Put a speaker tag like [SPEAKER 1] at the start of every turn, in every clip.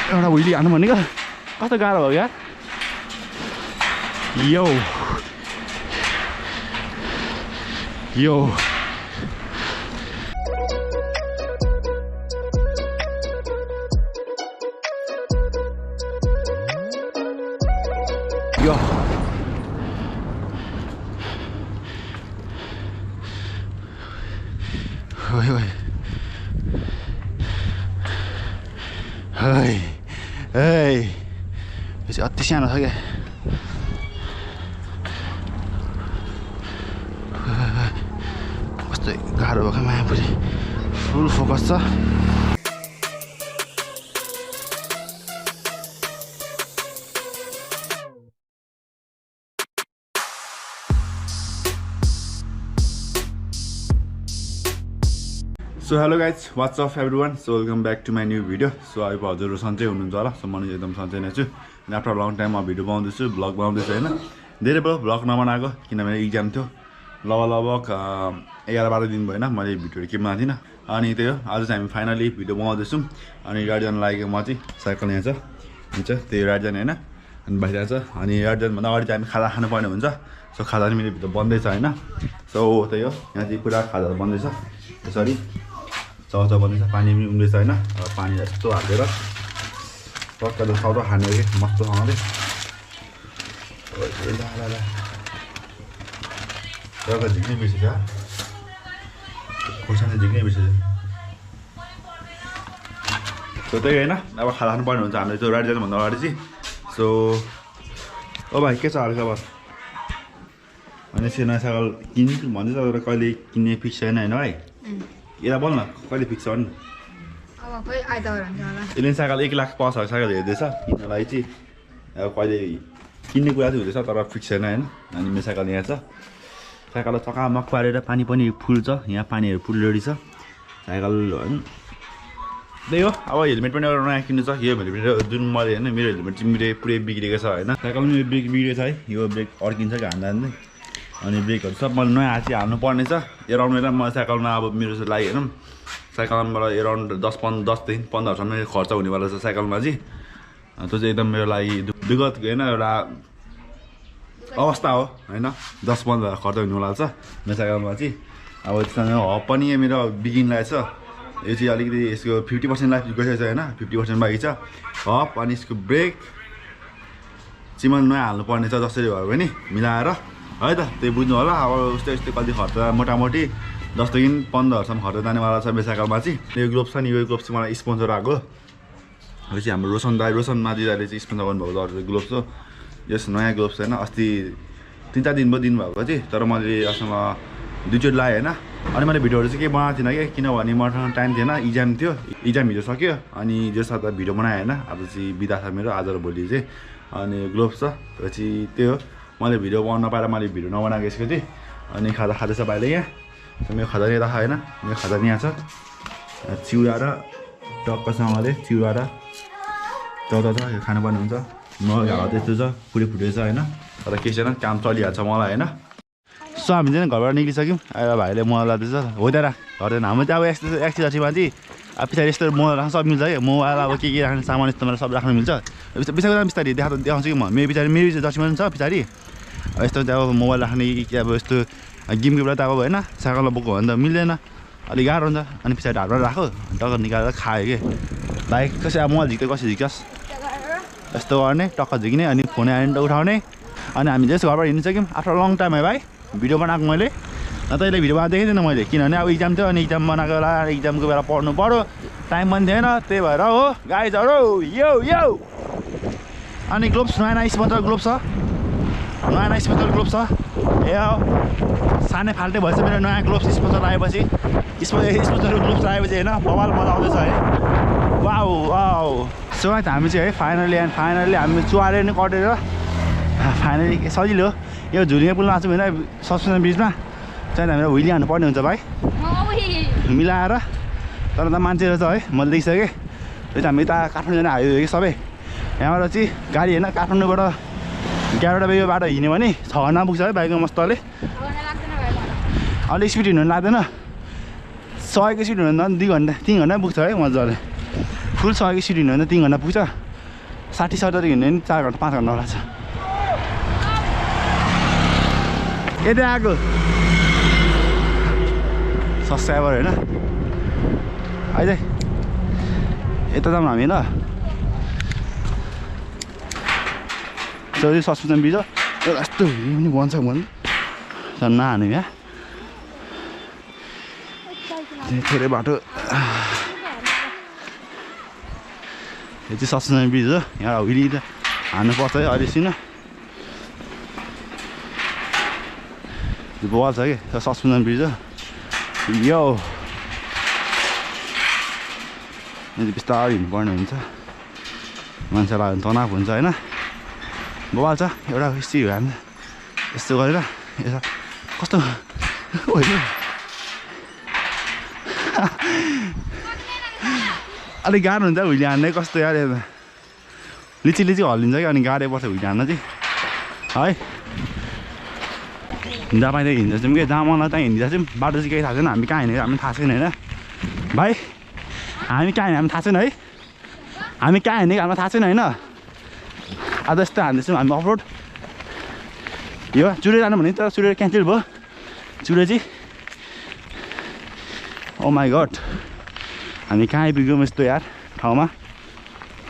[SPEAKER 1] एउटा हुइली हान्नु भनेको कस्तो गाह्रो हो यार यो यो यो Ôi ôi ơi ơi bây giờ tí xe nào thôi kìa कस्तो गाह्रो भएको माया पनि फुल फोकस छ So hello guys, what's up everyone? So welcome back to my new video. So I hope हजुरहरु सन्चै हुनुहुन्छ होला. So म एकदम सन्चै नै छु. After a long time म भिडियो बनाउँदैछु, ब्लग बनाउँदैछु हैन. धेरै भयो ब्लग नबनाएको किनभने एक्जाम थियो. लगभग 11-12 दिन भएन मैले भिडियोहरु के बनाएको थिइन. अनि त्यही हो आज चाहिँ हामी फाइनली भिडियो बनाउँदैछौं. अनि राइड जान लागेको म चाहिँ साइकल यहाँ छ. हुन्छ त्यही राइड जाने हैन. अनि बाहिर छ. अनि राइड जान भन्दा अगाडि चाहिँ हामी खाजा खानु पर्ने हुन्छ. सो खाजा नि मेरो भिडियो बन्दै छ हैन. सो त्यही हो यहाँ चाहिँ पुरा खाजा बन्दै छ. त्यसरी चौचौ बन्दैछ पानी पनि उम्लिन्छ हैन पानी यस्तो हालेर टक्कले चौचौ खाने के मस्तसँगले जग्गा झिक्नै बिर्सेछ खोर्सानी झिक्नै बिर्सेछ सो त्यही हैन अब खाना खानु पर्ने हुन्छ हामीले त्यो राइड जानुभन्दा अगाडि चाहिँ सो ओ भाइ के छ हालखबर अनि चाहिँ नयाँ साइकल किन्छु भन्दैछ तर कहिले किन्ने फिक्स छैन हैन भाइ यता बोल न कहिले फिक्स छ नि
[SPEAKER 2] अब खोइ आइतबार हुन्छ होला
[SPEAKER 1] एलियन साइकल 1 लाख पास भएको साइकल हेर्दैछ किन्नलाई चाहिँ अब कहिले किन्ने कुरा चाहिँ हुँदैछ तर फिक्स छैन हैन अनि मेरो साइकल यहाँ छ साइकललाई चकामक पारेर पानी पनि फुल छ यहाँ पानीहरु फुल रेडी छ साइकल हैन त्यही हो अब हेलमेट पनि एउटा नयाँ किन्नु छ यो हेलमेट जुन मैले हैन मेरो हेलमेट चाहिँ पुरै बिग्रेको छ हैन साइकल पनि ब्रेक बिग्रेको छ है यो ब्रेक अड्किन्छ कि हान्दा हान्दै अनि ब्रेकहरु सब मैले नयाँ हाती हाल्नु पर्ने छ एराउन्ड म साइकलमा अब मेरो लागि हैन साइकलमा एराउन्ड 10 देखि 15 सम्म खर्च हुनेवाला छ साइकलमा चाहिँ त्यो चाहिँ एकदम मेरो लागि विगत हैन एउटा अवस्था हो हैन 10-15 खर्च हुनेवाला छ मेरो साइकलमा चाहिँ अब त्यसमा हब पनि मेरो बिगिन लागेछ यो चाहिँ अलिकति यसको 50% लाइफ गइसकेछ हैन 50% बाँकी छ हब अनि यसको ब्रेक चाहिँ मैले नयाँ हाल्नु पर्ने छ जसरी भयो भने मिलाएर है त त्यही बुझ्नु होला अब उस्तै उस्तै कति खर्च मोटामोटी 10 देखि 15 सम्म खर्च जानेवाला छ मेरो साइकलमा चाहिँ यो ग्लोभ्स छ नि यो ग्लोभ्स चाहिँ मलाई स्पोन्सर आएको यो चाहिँ हाम्रो रोशन मादी दाइले चाहिँ स्पोन्सर गर्नुभएको अर्को ग्लोभ्स हो यस नयाँ ग्लोभ्स हैन अस्ति 3-4 दिन भयो दिनुभएको चाहिँ तर मैले असँग 2 चोटि लाएँ हैन अनि मैले भिडियोहरु चाहिँ के बनाएको थिइनँ के किनभने मसँग टाइम थिएन एक्जाम थियो एक्जाम हिजो सक्यो अनि जो साथ भिडियो बनाएँ हैन आज चाहिँ बिदा छ मेरो आज र भोलि चाहिँ अनि ग्लोभ्स छ त्यो चाहिँ त्यो हो मैले भिडियो बनाउन नपाएर मैले भिडियो नबनाएको यसको चाहिँ अनि खाजा खाँदैछ भाइले यहाँ मेरो खाजा यहाँ राख हैन मेरो खाजा यहाँ छ चिउरा र टक्कसँगले चिउरा र चौधो छ यो खानुपर्ने हुन्छ म हात त्यस्तो छ पुरै फुटेछ हैन तर के छैन काम चलिहाल्छ मलाई हैन सो हामी चाहिँ घरबाट निक्लिसक्यौँ अब भाइले मल लाँदैछ हो त राख घर हाम्रो चाहिँ अब यस्तो एक्सिडेन्टमा चाहिँ अब पछाडि यस्तो मल राख्न सब मिल्छ क्या म अब के राख्ने सामान यस्तोमा सब राख्न मिल्छ बिस्तारै बिस्तारै देखाउँछु कि म मेरो पछाडि मेरो जर्सीमा पनि छ पछाडि यस्तो चाहिँ अब मोबाइल राख्ने कि अब यस्तो गेमको बेला त अब होइन साइकलमा बोक्यो भने त मिल्दैन अलिक गाह्रो हुन्छ अनि पछाडि हातबाट राख्यो टक्क निकालेर खायो कि बाइक कसै अब मोबाइल झिक्दै कसरी झिक्छस् यस्तो गर्ने टक्क झिक्ने अनि फोन आयो भने उठाउने अनि हामी जस्तो घरबाट हिँडिसक्यौँ आफ्टर लङ टाइम है भाइ भिडियो बनाएको मैले न त अहिले भिडियो बनाएको देखेको थिएन मैले किनभने अब एक्जाम थियो अनि एक्जाम बनाएको बेला एक्जामको बेला पढ्नु पऱ्यो टाइम पनि थिएन त्यही भएर हो गाइजहरू यो यो अनि ग्लोभ्स नयाँ स्पोन्सर ग्लोभ्स छ नयाँ स्पोन्सर ग्लोभ्स छ ए हो सानै फाल्टै भएछ मेरो नयाँ ग्लोभ्स स्पोन्सर आएपछि स्पोन्सर ग्लोभ्स आएपछि होइन बवाल मजा आउँदैछ है वाउ वाउ सो हामी चाहिँ है फाइनली हामी चुहारेर नै कटेर फाइनली सजिलो यो झुलिङ पुलमा आएको भने सस्पेन्सन ब्रिजमा चाहिँ हामीलाई हुइली हान्नु पर्ने हुन्छ भाइ मिलाएर तर त मान्छेहरू छ है मैले देखिसकेँ त्यो चाहिँ हामी यता काठमाडौँ जाने हाइवे कि सबै यहाँबाट चाहिँ गाडी होइन काठमाडौँबाट 11 बजे बाटो हिँड्यो भने 6 घन्टा पुग्छ है बाइकमा मस्तले अलिक स्पिड हिँड्नु लाग्दैन 100 को स्पिड हुँदैन 2 घन्टा 3 घन्टा पुग्छ है मजाले फुल छ कि सिडी हिँड्नु 3 घन्टा पुग्छ 60-70 हिँड्ने नि 4 घन्टा 5 घन्टा लाग्छ यतै आएको सब्सक्राइबर हैन आइज यता जाऊँ हामी ल चौरी सस्पेन्सन ब्रिज यस्तो पनि बन्छ भन् नहाने यहाँ थोरै बाटो यो चाहिँ सस्पेन्सन ब्रिज हो यहाँ हुइली त हान्नुपर्छ है अहिलेसिन बल छ कि सस्पेन्सन ब्रिज हो यो बिस्तारै हिँड्नुपर्ने हुन्छ मान्छेलाई तनाव हुन्छ होइन बवाल छ एउटा यस्तै हो हामी यस्तो गरेर यसो कस्तो अलिक गाह्रो हुन्छ हुइले हान्ने कस्तो यार लिची हल्लिन्छ कि अनि गाह्रै पर्छ हुइले हान्न चाहिँ है हिँड्दा पाइँदै हिँड्दैछौँ कि जहाँ मलाई त्यहाँ हिँडिरहेको छौँ बाटो चाहिँ केही थाहा छैन हामी कहाँ हिँडेको हामी थाहा छैन होइन भाइ हामी कहाँ हिँड्यो हामी थाहा छैन है हामी कहाँ हिँडेको हामीलाई थाहा छैन होइन आज यस्तो हान्दैछौँ हामी अफरोड यो चुरे जानु भने त चुरे क्यान्सल भयो चुरे चाहिँ ओ माई गड हामी कहाँ आइपुग्यौँ यस्तो यार ठाउँमा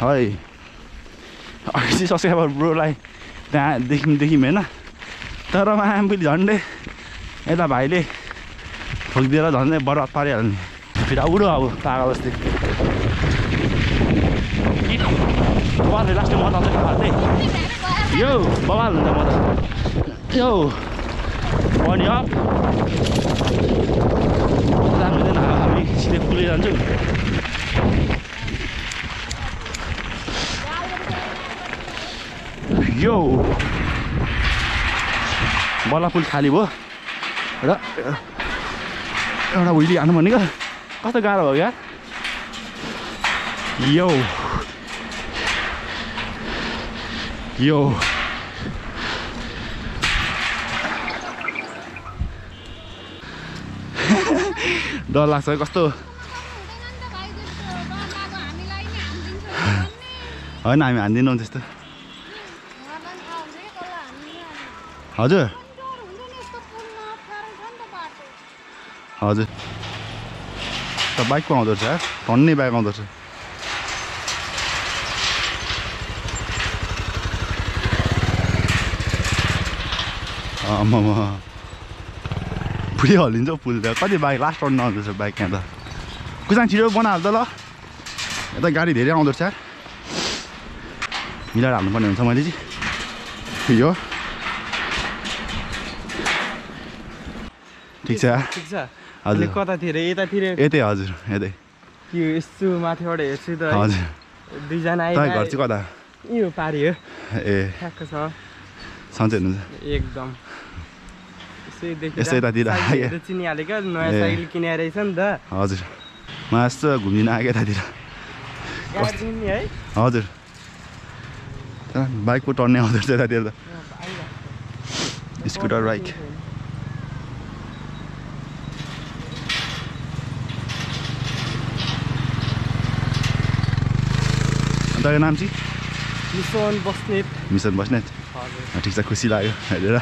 [SPEAKER 1] है अघि चाहिँ सब्सक्राइबर ब्रोलाई त्यहाँ देख्यौँ होइन तर आफूले झन्डै यता भाइले ठोकिदिएर झन्डै बर्बाद पारिहाल्ने फेरि उडो अब पागल जस्तै बबालले लास्टमा बताउँछ खाँदै यो बबाल हुन्छ म त यो पनि अप जानुहुँदैन हामी सिधै पुलै जान्छौँ यो बल्ल पुल खाली भयो र एउटा हुइली हान्नु भनेको कस्तो गाह्रो भयो यार यो यो डर लाग्छ कस्तो होइन हामी हान्दिनौँ त्यस्तो हजुर हजुर त बाइकको आउँदो रहेछ यार टन्नै बाइक आउँदो रहेछ पुरै हल्लिन्छ पुल त कति बाइक लास्ट टर्न आउँदैछ बाइक यहाँ त कुसाङ छिटो बनाहाल्छ ल यता गाडी धेरै आउँदो रहेछ यार मिलाएर हाल्नुपर्ने हुन्छ मैले चाहिँ यो ठिक छ हजुर
[SPEAKER 3] कतातिर यतातिर
[SPEAKER 1] यतै हजुर यतै
[SPEAKER 3] यो यस्तो माथिबाट हेर्छु त
[SPEAKER 1] हजुर
[SPEAKER 3] दुईजना
[SPEAKER 1] तपाईँ घर चाहिँ कता
[SPEAKER 3] यो पारि हो
[SPEAKER 1] ए
[SPEAKER 3] ठ्याक्क छ
[SPEAKER 1] सन्चै हुनुहुन्छ
[SPEAKER 3] एकदम
[SPEAKER 1] यस्तो यतातिर
[SPEAKER 3] चिनिहाल्यो क्या नयाँ साइकल किनेर रहेछ नि त
[SPEAKER 1] हजुर म यस्तो घुमिदिन आएको यतातिर
[SPEAKER 3] है
[SPEAKER 1] हजुर बाइकको टर्ने आउँदो रहेछ यतातिर त स्कुटर बाइक तपाईँको नाम चाहिँ मिसन बस्नेत ठिक छ खुसी लाग्यो हेरेर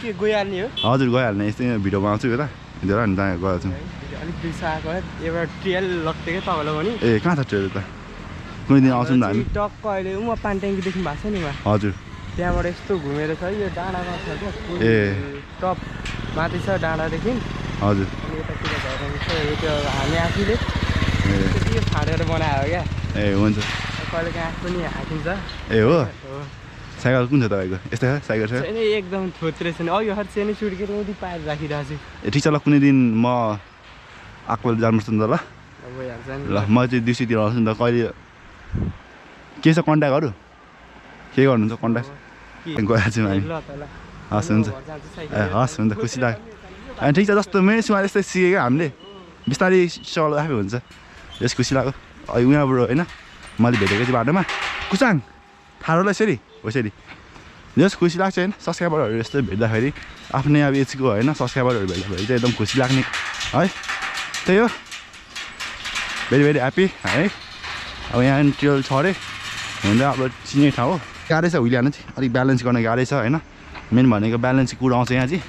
[SPEAKER 3] के गइहाल्ने हो
[SPEAKER 1] हजुर गइहाल्ने यस्तै भिडियोमा आउँछु यता हिँडेर अनि त्यहाँ गएको छौँ
[SPEAKER 3] अलिक बिर्साएको एउटा ट्रेल लग्थ्यो क्या तपाईँलाई पनि
[SPEAKER 1] ए कहाँ छ ट्रेल त कुनै दिन आउँछौँ नि हामी
[SPEAKER 3] टक्क अहिले उहाँ पानी ट्याङ्की देख्नु भएको छ नि उहाँ
[SPEAKER 1] हजुर
[SPEAKER 3] त्यहाँबाट यस्तो घुमेर छ यो डाँडामा छ क्या
[SPEAKER 1] ए
[SPEAKER 3] टप माथि छ डाँडादेखि
[SPEAKER 1] हजुर
[SPEAKER 3] अनि यतातिर घर त्यो हामी आफूले त्यो फाडेर बनायो क्या
[SPEAKER 1] ए हुन्छ
[SPEAKER 3] कहिले काहीँ आँख पनि हाकिन्छ
[SPEAKER 1] ए हो साइकल कुन छ तपाईँको यस्तै छ साइकल छ
[SPEAKER 3] एकदम थोत्रे छ नि अघि हर सेनी सुड्केर उति पाएर राखिरहेको छु
[SPEAKER 1] ए ठिक छ ल कुनै दिन म आएको जानुपर्छ नि त ल
[SPEAKER 3] भइहाल्छ नि
[SPEAKER 1] ल म चाहिँ दिउँसोतिर आउँछु नि त कहिले के छ कन्ट्याक्टहरू के गर्नुहुन्छ कन्ट्याक्ट गइहाल्छौँ हामी हस् हुन्छ ए हस् हुन्छ खुसी लाग्यो अनि ठिक छ जस्तो मेरो सुमा यस्तै सिकेको हामीले बिस्तारै चल आफै हुन्छ यस खुसी लाग्यो अहिले उहाँबाट होइन मैले भेटेको चाहिँ बाटोमा कुसाङ ठाडोलाई यसरी हो यसरी जस खुसी लाग्छ होइन सब्सक्राइबरहरू यस्तो भेट्दाखेरि आफ्नै अब एजको होइन सब्सक्राइबरहरू भेट्दाखेरि चाहिँ एकदम खुसी लाग्ने है त्यही हो भेरी ह्याप्पी है अब यहाँ ट्रेल छ अरे हुन त अब चिने ठाउँ हो गाह्रै छ हुइले हाल्नु चाहिँ अलिक ब्यालेन्स गर्न गाह्रै छ होइन मेन भनेको ब्यालेन्सको कुरा आउँछ यहाँ चाहिँ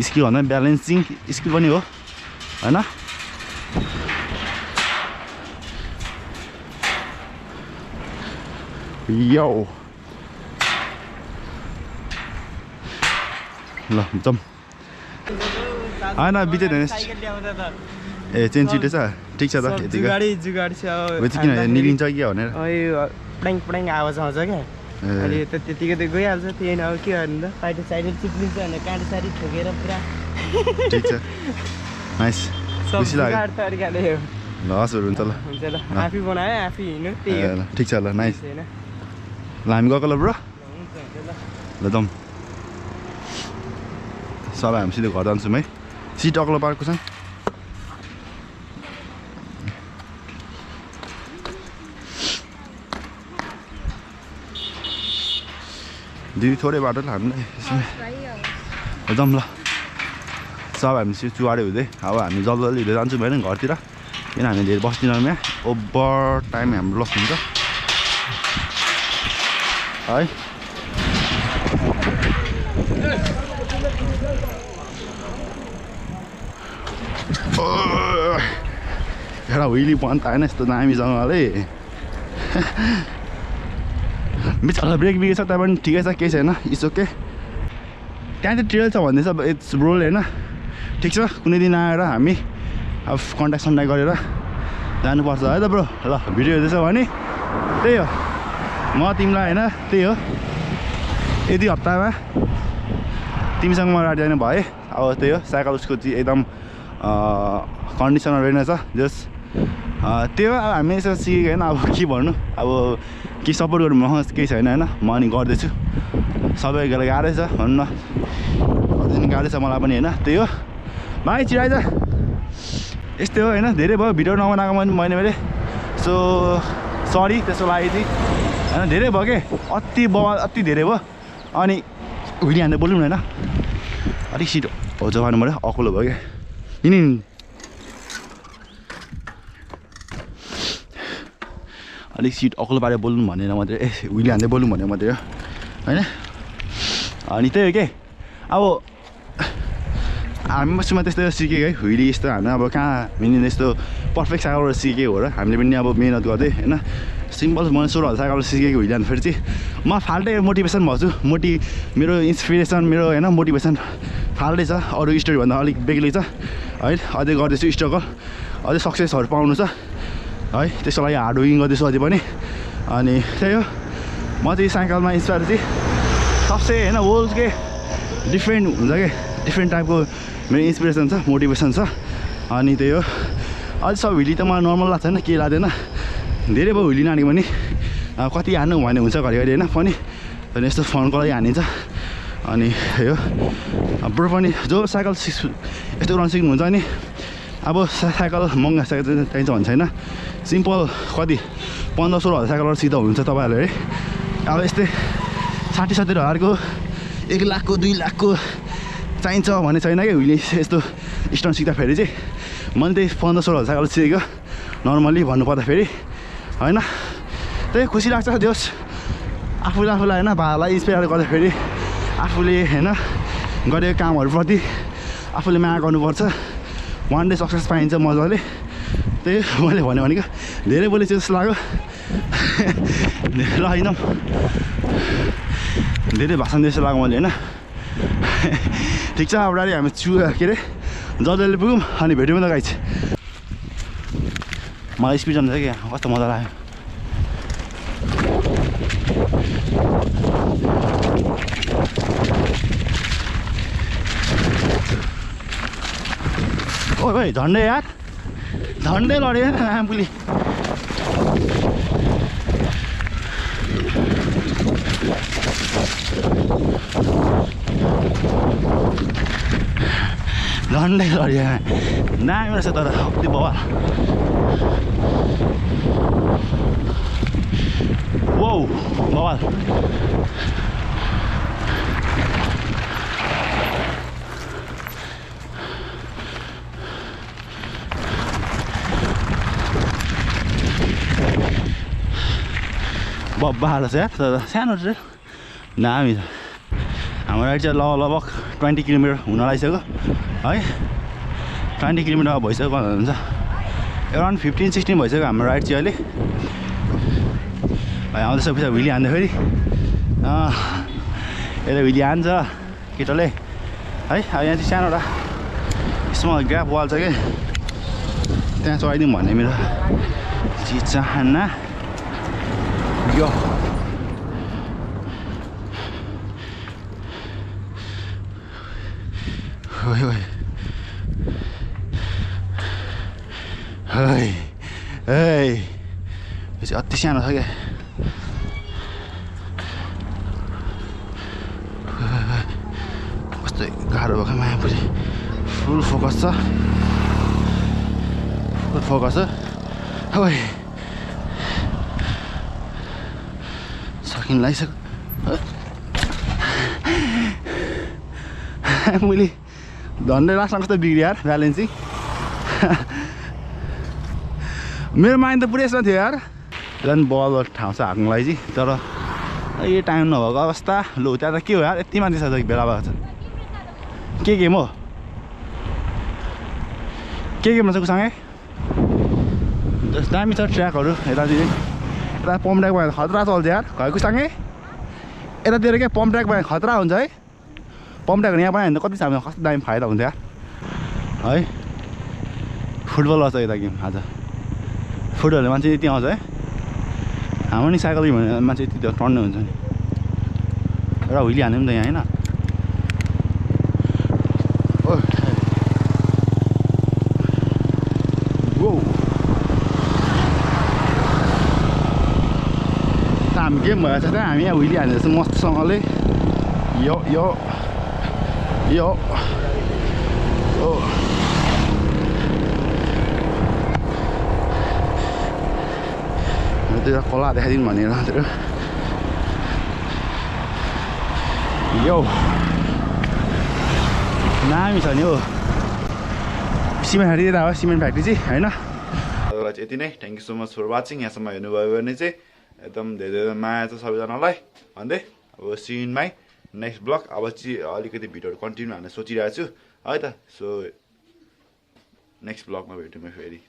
[SPEAKER 1] स्किल भन्दा ब्यालेन्सिङ स्किल पनि हो होइन यो ल जम होइन बितेन ए चेन छिटो छ ठिक छ त यतिको
[SPEAKER 3] जुगाडी छ
[SPEAKER 1] किन निलिन्छ कि भनेर
[SPEAKER 3] प्लाङ प्लाङ आवाज आउँछ क्या अहिले त त्यतिकै त गइहाल्छ त्यही न अब के गर्नु त साइड साइड चिप्लिन्छ भने काँटी साइड ठोकेर पुरा
[SPEAKER 1] ठिक छ नाइस खुसी लाग्यो
[SPEAKER 3] तरिकाले हो
[SPEAKER 1] ल हस् हुन्छ ल
[SPEAKER 3] आफै बनायो आफै हिँड्नु त्यही हो
[SPEAKER 1] ठिक छ ल नाइस ल हामी गएको ल ब्रो ल जाउँ सबै हामी सिधै घर जान्छौँ है सिट अग्लो पार्कको छ दिदी थोरै बाटो ल हामीलाई जाउँ ल सब हामी चुहाडे हुँदै अब हामी जल्दी हुँदै जान्छौँ होइन घरतिर किन हामी धेरै बस्दिनौँ यहाँ ओभर टाइम हाम्रो लस हुन्छ है एउटा हुइली पन्त आएन यस्तो दामीसँगले बिचरा ब्रेक बिग्रेछ त्यहाँ पनि ठिकै छ केही छैन इट्स ओके त्यहाँ चाहिँ ट्रेल छ भन्दैछ इट्स रोल होइन ठिक छ कुनै दिन आएर हामी अब कन्ट्याक्ट सन्ट्याक्ट गरेर जानुपर्छ है त ब्रो ल भिडियो हेर्दैछ भने त्यही हो म तिमीलाई होइन त्यही हो यति हप्तामा तिमीसँग म राइड जाने भएँ अब त्यही हो साइकल उसको चाहिँ एकदम कन्डिसनमा रहेनछ जस त्यो अब हामी यसो सिकेको होइन अब के भन्नु अब के सपोर्ट गर्नु म केही छैन होइन म अनि गर्दैछु सबैको गाह्रै छ भन्नु न अझै गाह्रै छ मलाई पनि होइन त्यही हो भाइ चिराइज यस्तै हो होइन धेरै भयो भिडियो नबनाएको मैले सो सरी त्यसको लागि चाहिँ होइन धेरै भयो के अति बवाल अति धेरै भयो अनि हुइली हान्दै बोल्नु होइन अलिक सिट हो जमानु पऱ्यो अकुलो भयो क्या किन अलिक सिट अकुलो पारेर बोल्नु भनेर मात्रै हुइली हान्दै बोल्नु भनेर मात्रै हो होइन अनि त्यही हो के अब हामी बस्तीमा त्यस्तो सिकेको है हुइली यस्तो हामी अब कहाँ मिल्ने यस्तो पर्फेक्ट साइकलबाट सिकेको हो र हामीले पनि अब मिहिनेत गर्दै होइन सिम्पल मैले 16 साइकल सिकेको हुइली हान्नु फेरि चाहिँ म फाल्टै मोटिभेसन भन्छु मेरो इन्सपिरेसन मेरो होइन मोटिभेसन फाल्टै छ अरू स्टोरीभन्दा अलिक बेग्लै छ है अझै गर्दैछु स्ट्रगल अझै सक्सेसहरू पाउनु छ है त्यसको लागि हार्ड वर्किङ गर्दैछु अझै पनि अनि त्यही हो म चाहिँ साइकलमा इन्सपायर चाहिँ सबसे होइन वर्ल्ड के डिफ्रेन्ट हुन्छ कि डिफ्रेन्ट टाइपको मेरो इन्सपिरेसन छ मोटिभेसन छ अनि त्यही हो अझै सब हुइली त मलाई नर्मल लाग्छ होइन केही लाग्दैन धेरै भयो हुइली नानेको पनि कति हान्नु भन्ने हुन्छ घरिघरि होइन पनि अनि यस्तो फनको लागि हानिन्छ अनि यो ब्रो पनि जो साइकल यस्तो उडाउनु सिक्नुहुन्छ नि अब साइकल महँगा साइकल चाहिन्छ भन्छ होइन सिम्पल कति 15-16 साइकलबाट सिक्दा हुन्छ तपाईँहरूले है अब यस्तै 60-70 हजारको 1 लाखको 2 लाखको चाहिन्छ भन्ने छैन कि हुइली यस्तो स्टोन सिक्दाखेरि चाहिँ मैले त्यही 15-16 साइकल सिकेको नर्मली भन्नुपर्दाखेरि होइन त्यही खुसी लाग्छ जोस् आफूलाई होइन भाइलाई इन्सपायर गर्दाखेरि आफूले होइन गरेको कामहरूप्रति आफूले माया गर्नुपर्छ वान डे सक्सेस पाइन्छ मजाले त्यही मैले भनेको धेरै बोलेछु जस्तो लाग्यो ल होइन धेरै भाषण जस्तो लाग्यो मैले होइन ठिक छ अब डाइरेक्ट हामी के अरे जजले पुगौँ अनि भेट्यौँ त गाइज मलाई स्पिड जान्छ कि कस्तो मजा लाग्यो ओ भाइ झन्डै यार झन्डै लड्यो आम्पुली झन्डै लड्यो दामी रहेछ तर त्यो बाबा वो बाबा बब्बा रहेछ यार तर सानो ट्रेल दामी छ हाम्रो राइड चाहिँ लगभग 20 किलोमिटर हुन लागिसक्यो है 20 किलोमिटर भइसक्यो हुन्छ अराउन्ड 15-16 भइसक्यो हाम्रो राइड चाहिँ अहिले भाइ आउँदैछ पछि भिली हान्दा फेरि यसले भिली हान्छ केटाले है अब यहाँ चाहिँ सानो एउटा स्मल ग्राफ वाल छ कि त्यहाँ चढाइदिउँ भन्ने मेरो चाहना यो यो चाहिँ अति सानो छ क्या कस्तो गाह्रो भएको मायापुरी फुल फोकस छ फुल फोकस हो सकिन लागिसक्यो मैले धन्दै लास्टमा कस्तो बिग्रियो यार ब्यालेन्सिङ मेरो माइन्ड त पुरै यसमा थियो यार झन् बल ठाउँ छ हाक्नुलाई चाहिँ तर यो टाइम नभएको अवस्था लु त्यहाँ त के हो यार यति माथि छ बेला भएको छ के गेम हो के गेम छ कुसँगै दामी छ ट्र्याकहरू यतातिर यता पम्प ट्र्याक भयो खतरा चल्छ यार घरको सँगै यतातिर क्या पम्प ट्र्याक भयो खतरा हुन्छ है पम्प ट्र्याकहरू यहाँ बनायो भने त कति छ हामीलाई कस्तो दामी फाइदा हुन्छ यार है फुटबल गर्छ यता गेम आज फुटबलले मान्छे यति आउँछ है हाम्रो नि साइकल भने मान्छे यति टर्ने हुन्छ नि एउटा हुइली हान्यो नि त यहाँ होइन हामी गेम भएछ त्यहाँ हामी यहाँ हुइली हानेर चाहिँ मस्तसँगले यो त्यो खोला देखाइदिउँ भनेर त्यो यो दामी छ नि हो सिमेन्ट फ्याक्ट्री यता हो सिमेन्ट फ्याक्ट्री चाहिँ होइन तपाईँलाई चाहिँ यति नै thank you so much for watching यहाँसम्म हेर्नुभयो भने चाहिँ एकदम धेरै माया छ सबैजनालाई भन्दै अब सिन माई नेक्स्ट ब्लग अब चाहिँ अलिकति भिडियोहरू कन्टिन्यू हान्न सोचिरहेको छु है त सो नेक्स्ट ब्लगमा भेटौँ फेरि